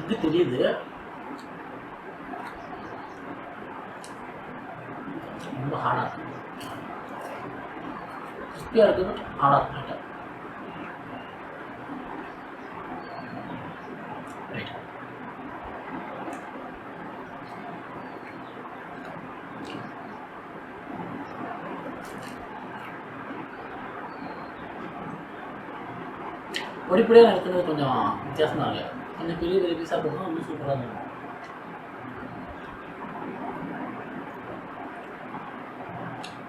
எக்கு தெரியுது, ரொம்ப ஹார்டாக இருக்குது, கிறிஸ்பியாக இருக்குது, ஹார்டாக இருக்குது. ரைட், பொடிப்பொடியாக இருக்கிறது கொஞ்சம் வித்தியாசமாக இருக்குது. கொஞ்சம் பெரிய பெரிய பீஸாக போட்டோம்னா ரொம்ப சூப்பராக இருக்கும்.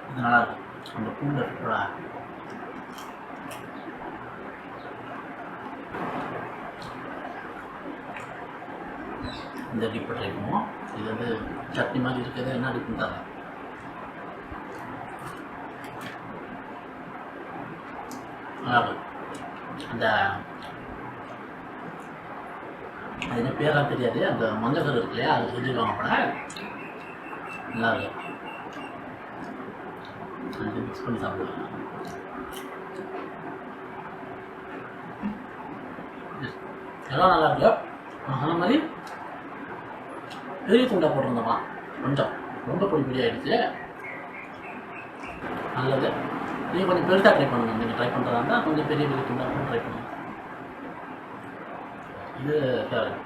இது நல்லா இருக்கும். அந்த பூண்டு இருக்குடா, இந்த டிப்பை ட்ரை பண்ணுவோம். இது வந்து சட்னி மாதிரி இருக்கிறது, என்ன டிப்புன்னு தரேன். நல்லா இருக்கும். அந்த அது என்ன பேரெலாம் தெரியாது, அந்த மஞ்சள் கரு இருக்கு இல்லையா, அது செஞ்சுருவாங்க போல, நல்லா இருக்கும். அது மிக்ஸ் பண்ணி சாப்பிடுவாங்க. எல்லாம் நல்லா இருக்கு. நான் சொன்ன மாதிரி பெரிய துண்டா போட்டிருந்தோமா, கொஞ்சம் ரொம்ப பொடி பொடி ஆகிடுச்சு. நல்லது. நீங்கள் கொஞ்சம் பெருசாக ட்ரை பண்ணுங்கள். நீங்கள் ட்ரை பண்ணுறதா இருந்தால் கொஞ்சம் பெரிய பெரிய துண்டாக ட்ரை பண்ணுங்கள். இது ஃபேவரட்.